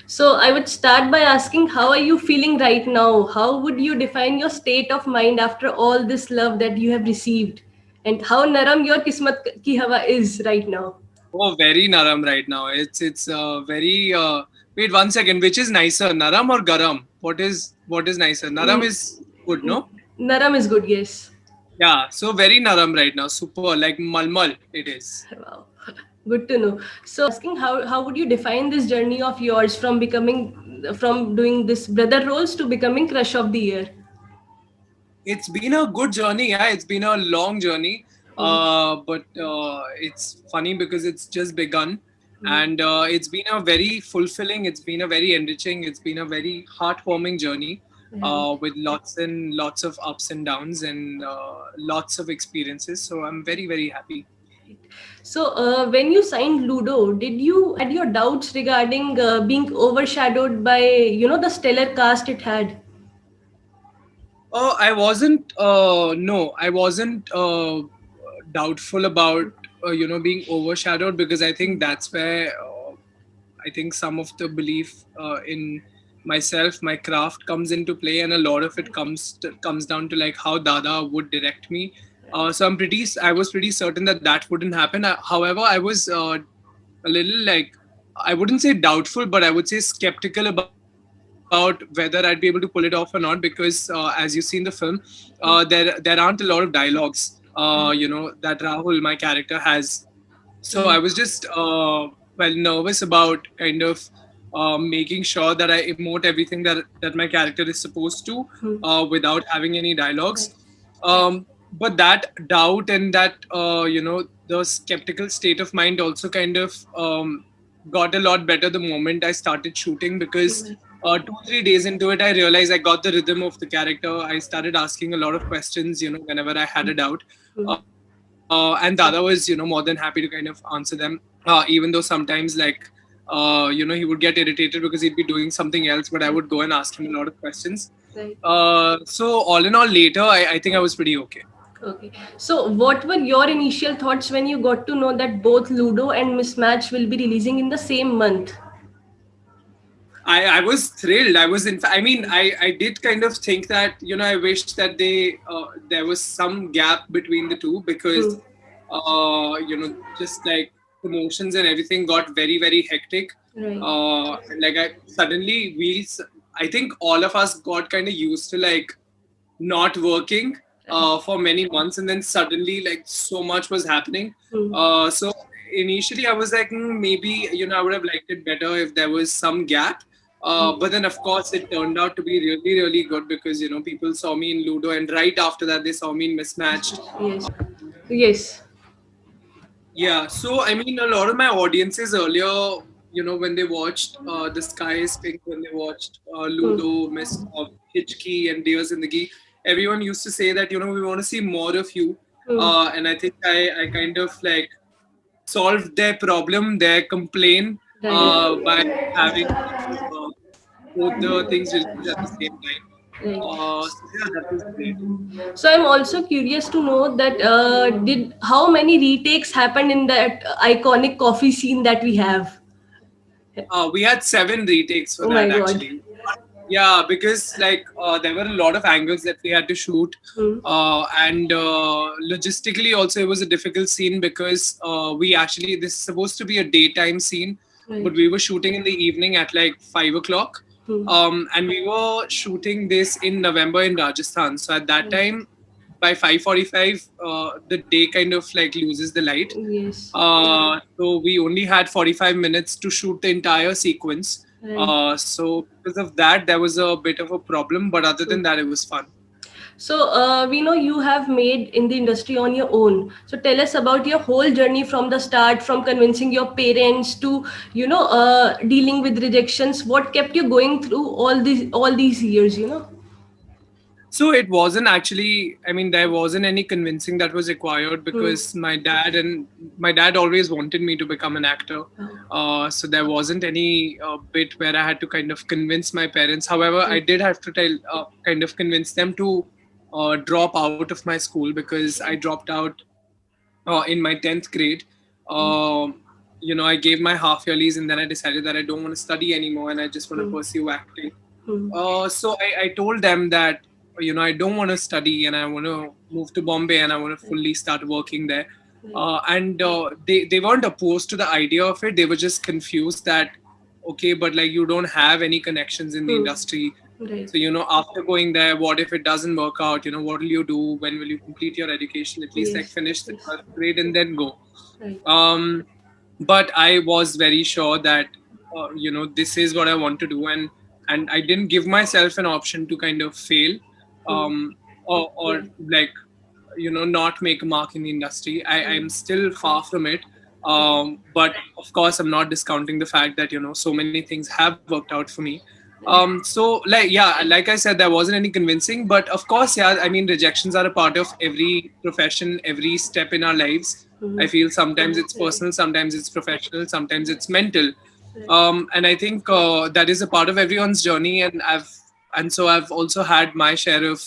So I would start by asking, how are you feeling right now? How would you define your state of mind after all this love that you have received? And how naram your kismat ki hawa is right now? Oh, very naram right now. It's very. Wait 1 second. Which is nicer, naram or garam? What is nicer? Naram Mm, is good, mm, no? naram is good, yes. Yeah. So very naram right now. Super like malmal. It is. Wow. Good to know. So asking, how would you define this journey of yours from doing this brother roles to becoming crush of the year? It's been a good journey. Yeah, it's been a long journey. Mhm. But it's funny because it's just begun, and it's been a very fulfilling. It's been a very enriching. It's been a very heartwarming journey, Right. with lots and lots of ups and downs and lots of experiences. So I'm very very happy. So, when you signed Ludo, did you had your doubts regarding being overshadowed by the stellar cast it had? Oh, I wasn't. No, I wasn't doubtful about being overshadowed, because I think that's where I think some of the belief in myself, my craft comes into play, and a lot of it comes down to like how Dada would direct me. So I was pretty certain that that wouldn't happen. However, I was a little like, I wouldn't say doubtful, but I would say skeptical about whether I'd be able to pull it off or not, because as you see in the film, there aren't a lot of dialogues, that Rahul, my character, has. So I Right. was just nervous about kind of making sure that I emote everything that my character is supposed to, Hmm. without having any dialogues. Right. But that doubt and that the skeptical state of mind also kind of got a lot better the moment I started shooting, because Right. 2 3 days into it I realized I got the rhythm of the character. I started asking a lot of questions, whenever I had a doubt. Hmm. And Dada was more than happy to kind of answer them, even though sometimes like he would get irritated because he'd be doing something else, but I would go and ask him a lot of questions. Right. So all in all, later I think I was pretty okay. Okay. So, what were your initial thoughts when you got to know that both Ludo and Mismatch will be releasing in the same month? I was thrilled. I was in. I mean, I did kind of think that I wish that there was some gap between the two, Hmm. because just like promotions and everything got very very hectic. Right. And like I suddenly I think all of us got kind of used to like not working Right. for many months, and then suddenly like so much was happening. Hmm. So initially I was like, maybe I would have liked it better if there was some gap. But then of course it turned out to be really really good, because people saw me in Ludo, and right after that they saw me in Mismatched. Yes. Yes. Yeah, so I mean, a lot of my audiences earlier, when they watched The Sky is Pink, when they watched Hmm. Ludo, Hitchkey, and Dear Zindagi, everyone used to say that, we want to see more of you. Hmm. And I think I kind of like solved their problem, their complaint, by Right. having both the things released at the same time. Right. So yeah, that was great. So I'm also curious to know that did how many retakes happened in that iconic coffee scene that we have? We had 7 retakes for Oh my that god. actually. Yeah, because like there were a lot of angles that we had to shoot, Hmm. and logistically also it was a difficult scene, because we actually this is supposed to be a daytime scene, but Right. we were shooting in the evening at like 5 o'clock, Hmm. and we were shooting this in November in Rajasthan. So at that Right. time, by 5:45, the day kind of like loses the light. Yes. So we only had 45 minutes to shoot the entire sequence. Right. So because of that, there was a bit of a problem, but other Hmm. than that, it was fun. So we know you have made in the industry on your own. So tell us about your whole journey from the start, from convincing your parents to dealing with rejections. What kept you going through all these years? So it wasn't actually, I mean, there wasn't any convincing that was required, Hmm. because my dad always wanted me to become an actor. So there wasn't any bit where I had to kind of convince my parents. However, I Right. did have to kind of convince them to drop out of my school, because I dropped out in my 10th grade. Um, I gave my half yearlies, and then I decided that I don't want to study anymore and I just want to Hmm. pursue acting. Hmm. So I told them that I don't want to study and I want to move to Bombay and I want to Right. fully start working there. Right. And they weren't opposed to the idea of it. They were just confused that okay, but like you don't have any connections in the Hmm. industry. Right. So after going there, what if it doesn't work out? What will you do? When will you complete your education? At least like Yes. finish the Yes. 12th grade and then go. Right. Um, but I was very sure that this is what I want to do, and I didn't give myself an option to kind of fail, Hmm. or Right. like not make a mark in the industry. Right. I'm still far from it. Right. But of course I'm not discounting the fact that so many things have worked out for me. Right. So like yeah, like I said, there wasn't any convincing, but of course, yeah, I mean, rejections are a part of every profession, every step in our lives. Hmm. I feel sometimes it's Right. personal, sometimes it's professional, sometimes it's mental. Right. And I think that is a part of everyone's journey, and so I've also had my share of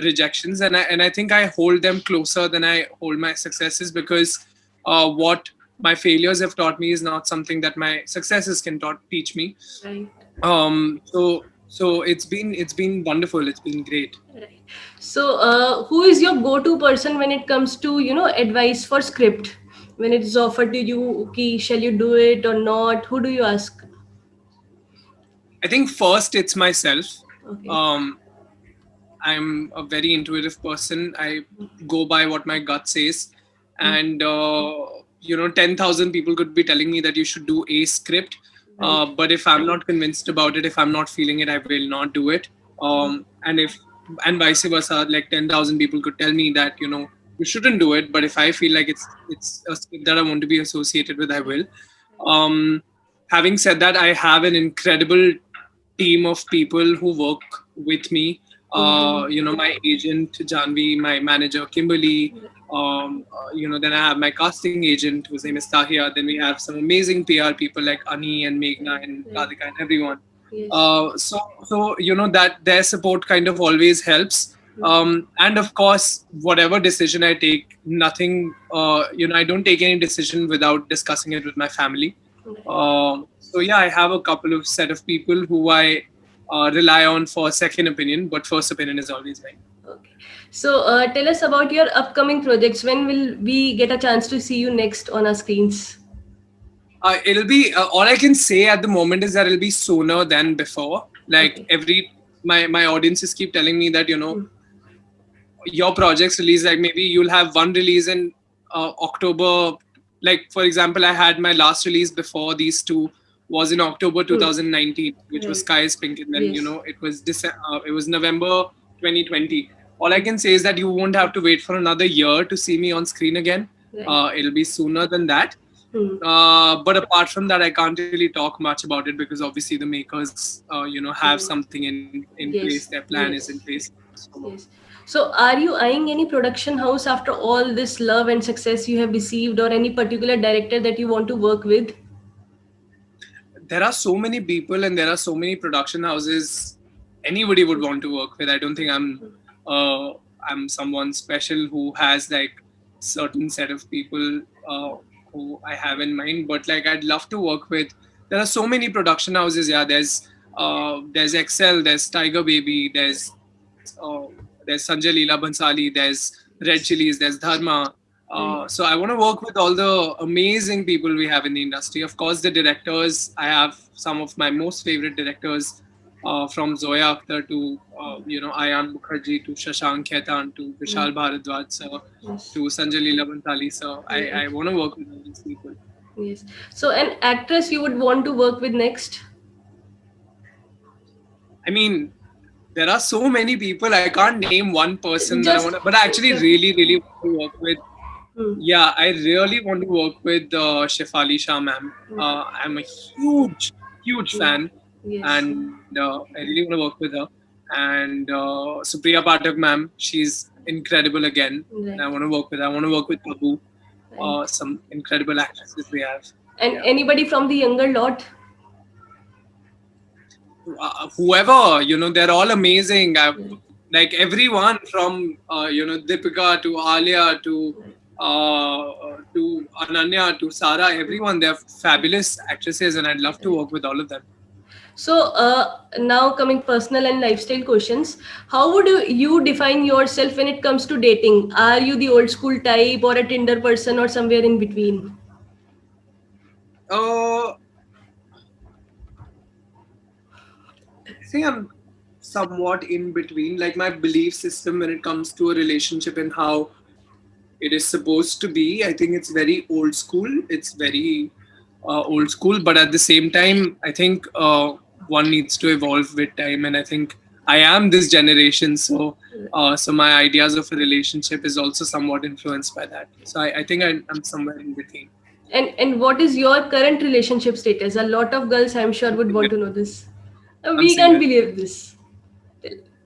rejections, and I think I hold them closer than I hold my successes, because what my failures have taught me is not something that my successes can teach me. Right. So it's been wonderful. It's been great. Right. So, who is your go-to person when it comes to advice for script? When it is offered to you, okay, shall you do it or not? Who do you ask? I think first it's myself. Okay. Um, I'm a very intuitive person. I go by what my gut says, Hmm. and 10,000 people could be telling me that you should do a script. Right. But if I'm not convinced about it, if I'm not feeling it, I will not do it. And vice versa, like 10,000 people could tell me that you shouldn't do it. But if I feel like it's a script that I want to be associated with, I Right. will. Um, Having said that, I have an incredible team of people who work with me. Mm-hmm. My agent Janvi, my manager Kimberly. Then I have my casting agent whose name is Tahia. Then we have some amazing PR people like Ani and Meghna Right. and Right. Radhika and everyone. Yes. So that their support kind of always helps. And of course, whatever decision I take, nothing, I don't take any decision without discussing it with my family. Right. So yeah, I have a couple of set of people who I rely on for second opinion, but first opinion is always mine. Okay. So, tell us about your upcoming projects. When will we get a chance to see you next on our screens? It'll be all I can say at the moment is that it'll be sooner than before. Like Okay. my audiences keep telling me that Hmm. your projects release, like maybe you'll have one release in October. Like for example, I had my last release before these two was in October Hmm. 2019, which was Right. Sky is Pink, and then Yes. it was November 2020. All I Hmm. can say is that you won't have to wait for another year to see me on screen again. Right. It'll be sooner than that. Hmm. But apart from that, I can't really talk much about it because obviously the makers, have Hmm. something in place. Their Yes. plan is in Yes. place. So Yes. So, are you eyeing any production house after all this love and success you have received, or any particular director that you want to work with? there are so many people and there are so many production houses anybody would want to work with. I don't think uh, I'm someone special who has like certain set of people who I have in mind, but like I'd love to work with. There are so many production houses. Yeah, there's Excel, there's Tiger Baby, there's Sanjay Leela Bhansali, there's Red Chilies, there's Dharma. Right. So I want to work with all the amazing people we have in the industry. Of course, the directors. I have some of my most favorite directors, from Zoya Akhtar to Ayan Mukherjee to Shashank Khaitan to Right. Vishal Bharadwaj sir Yes. to Sanjay Leela Bhansali sir. I Right. want to work with all these people. Yes. So, an actress you would want to work with next? I mean, there are so many people. I can't name one person that I want Just. to, but I actually really, really want to work with. Hmm. Yeah, I really want to work with Shefali Shah ma'am. I'm a huge, huge Hmm. fan, Yes. and I really want to work with her. And Supriya Pathak ma'am, she's incredible again, and I Right. want to work with her. I want to work with Tabu, Right. some incredible actresses we have. And Yeah, anybody from the younger lot? whoever, they're all amazing. Right. Like everyone from Deepika to Alia to Right. to Ananya, to Sara, everyone. They're fabulous actresses, and I'd love to work with all of them. So now coming personal and lifestyle questions, how would you define yourself when it comes to dating? Are you the old school type or a Tinder person or somewhere in between? Uh, I think I'm somewhat in between. Like my belief system when it comes to a relationship and how it is supposed to be. I think it's very old school. It's very old school, but at the same time, I think one needs to evolve with time. And I think I am this generation, so so my ideas of a relationship is also somewhat influenced by that. So I think I'm somewhere in between. And what is your current relationship status? A lot of girls, I'm sure, would want Single. to know this. I'm We can't single. believe this.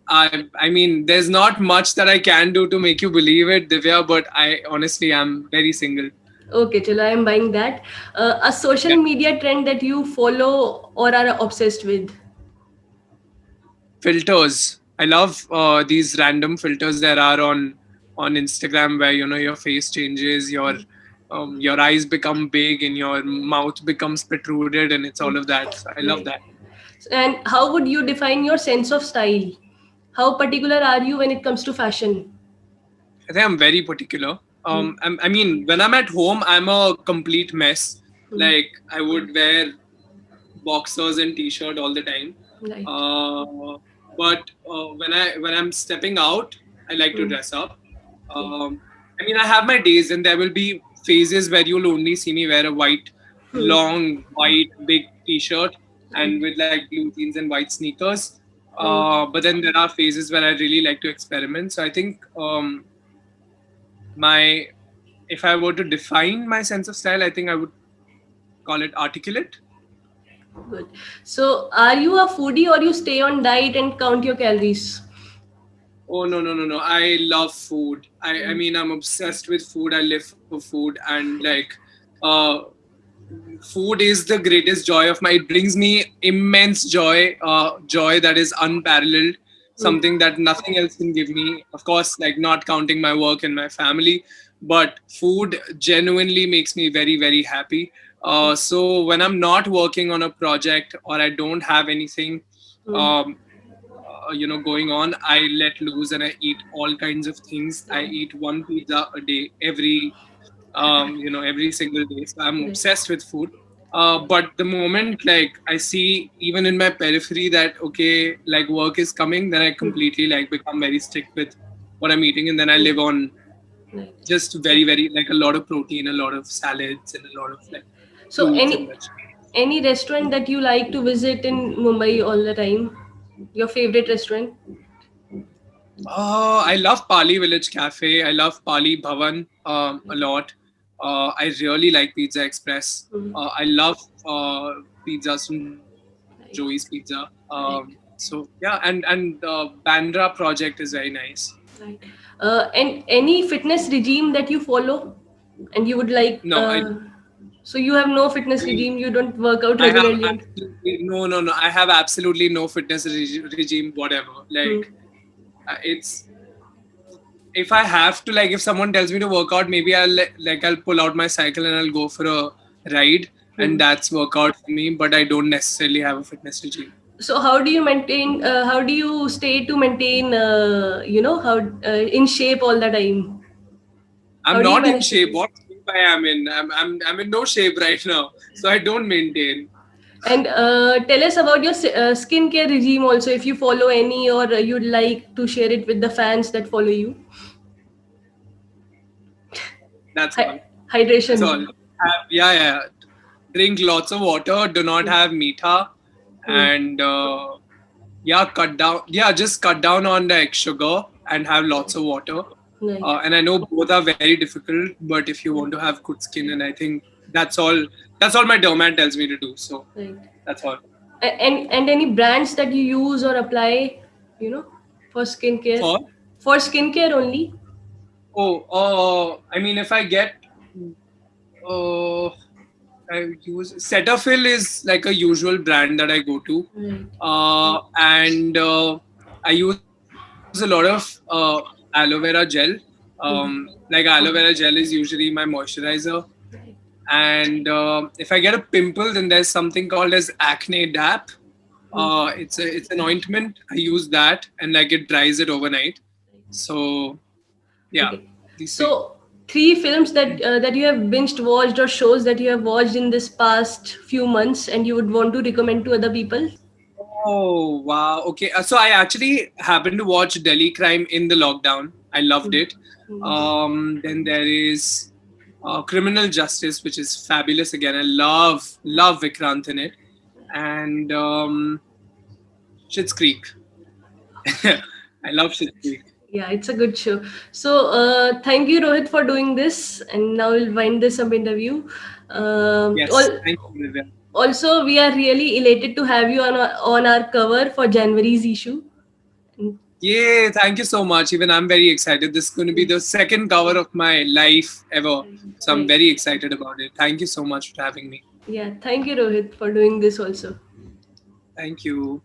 I mean, there's not much that I can do to make you believe it, Divya, but I honestly am very single. Okay, chalo, I'm buying that. A social Yeah. media trend that you follow or are obsessed with. Filters. I love these random filters there are on Instagram where your face changes, your eyes become big and your mouth becomes protruded, and it's all of that. So I love Right. that. And how would you define your sense of style? How particular are you when it comes to fashion? I think I'm very particular. Hmm. I mean, when I'm at home, I'm a complete mess. Hmm. Like I would wear boxers and t-shirt all the time. Right. But when I'm stepping out, I like to Hmm. dress up. Okay. I mean, I have my days, and there will be phases where you'll only see me wear a Hmm. long white big t-shirt Right. and with like blue jeans and white sneakers. Right. But then there are phases where I really like to experiment. So I think my if I were to define my sense of style, I think I would call it articulate. Good. So, are you a foodie or you stay on diet and count your calories? Oh no no no no! I love food. I Right. mean I'm obsessed with food. I live for food, and like, uh, food is the greatest joy of my. It brings me immense joy. Joy that is unparalleled. Hmm. Something that nothing else can give me. Of course, like not counting my work and my family, but food genuinely makes me very very happy. So when I'm not working on a project or I don't have anything. Hmm. Um, going on, I let loose and I eat all kinds of things. I Right. eat one pizza a day every single day. So I'm Right. obsessed with food. But the moment like I see even in my periphery that okay, like work is coming, then I Hmm. completely like become very strict with what I'm eating, and then I Hmm. live on Right. just very very like a lot of protein, a lot of salads, and a lot of like So, fruits and vegetables. any restaurant that you like to visit in Mumbai all the time? Your favorite restaurant? I love Pali Village Cafe. I love Pali Bhavan a lot. I really like Pizza Express. Hmm. I love pizzas from Joey's Pizza. So Right. yeah, and Bandra project is very nice. Right. And any fitness regime that you follow and you would like, No, so you have no fitness I regime, you don't work out I have regularly. absolutely no. I have absolutely no fitness regime whatever. Hmm. Like it's if I have to like if someone tells me to work out, maybe I'll pull out my cycle and I'll go for a ride, and Hmm. that's workout for me. But I don't necessarily have a fitness regime. So how do you maintain, how do you stay to maintain, how in shape all the time? How I'm do you not in manage to shape. do? What shape I am in? I'm in no shape right now, so I don't maintain. And tell us about your skincare regime also, if you follow any or you'd like to share it with the fans that follow you. That's all. That's all. Hydration. Yeah. Drink lots of water. Do not Hmm. have meetha, Hmm. and yeah, cut down. Yeah, just cut down on like sugar and have lots of water. Right. And I know both are very difficult, but if you want to have good skin, and I think that's all. That's all my dermat tells me to do. So Right. that's all. And any brands that you use or apply, for skincare? For For skincare only. I mean, if I get uh, I use Cetaphil is like a usual brand that I go to, Right. and I use a lot of aloe vera gel. Like aloe vera gel is usually my moisturizer. And if I get a pimple, then there's something called as acne dap. It's an ointment. I use that, and like it dries it overnight. So yeah, Okay. these things. So, three films that you have binged watched or shows that you have watched in this past few months and you would want to recommend to other people? Oh wow. Okay. So I actually happened to watch Delhi Crime in the lockdown. I loved it. Then there is Criminal Justice, which is fabulous. Again, I love Vikrant in it, and Schitt's Creek. I love Schitt's Creek. Yeah, it's a good show. So, thank you, Rohit, for doing this. And now we'll wind this up interview. Um, Yes. al- Thank you, Divya. Also, we are really elated to have you on our cover for January's issue. And, Yay! Thank you so much. Even I'm very excited. This is going to be yes, the second cover of my life ever. So I'm right. very excited about it. Thank you so much for having me. Yeah, thank you, Rohit, for doing this also. Thank you.